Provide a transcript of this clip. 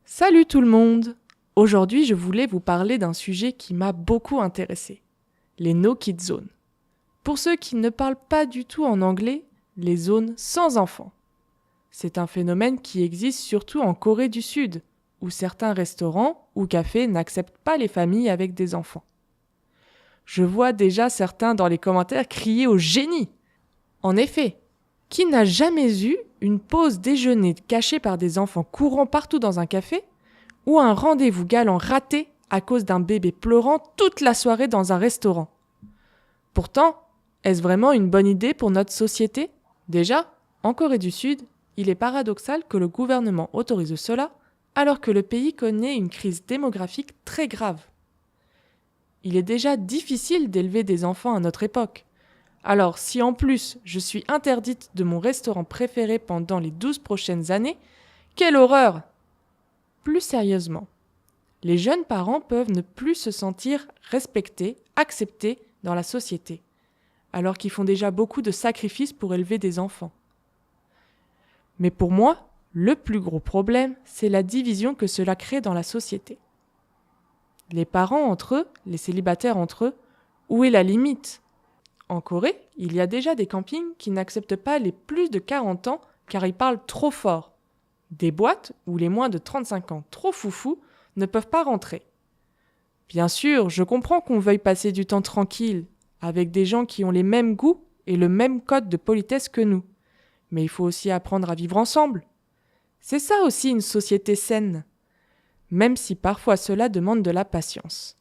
Salut tout le monde! Aujourd'hui, je voulais vous parler d'un sujet qui m'a beaucoup intéressé, les no-kid zones. Pour ceux qui ne parlent pas du tout en anglais, les zones sans enfants. C'est un phénomène qui existe surtout en Corée du Sud, où certains restaurants ou cafés n'acceptent pas les familles avec des enfants. Je vois déjà certains dans les commentaires crier au génie. En effet, qui n'a jamais eu une pause déjeuner cachée par des enfants courant partout dans un café ou un rendez-vous galant raté à cause d'un bébé pleurant toute la soirée dans un restaurant? Pourtant, est-ce vraiment une bonne idée pour notre société? Déjà, en Corée du Sud, il est paradoxal que le gouvernement autorise cela alors que le pays connaît une crise démographique très grave. Il est déjà difficile d'élever des enfants à notre époque. Alors, si en plus je suis interdite de mon restaurant préféré pendant les 12 prochaines années, quelle horreur! Plus sérieusement, les jeunes parents peuvent ne plus se sentir respectés, acceptés dans la société, alors qu'ils font déjà beaucoup de sacrifices pour élever des enfants. Mais pour moi, le plus gros problème, c'est la division que cela crée dans la société. Les parents entre eux, les célibataires entre eux, où est la limite? En Corée, il y a déjà des campings qui n'acceptent pas les plus de 40 ans car ils parlent trop fort. Des boîtes où les moins de 35 ans trop foufous ne peuvent pas rentrer. Bien sûr, je comprends qu'on veuille passer du temps tranquille, avec des gens qui ont les mêmes goûts et le même code de politesse que nous. Mais il faut aussi apprendre à vivre ensemble. C'est ça aussi une société saine, même si parfois cela demande de la patience.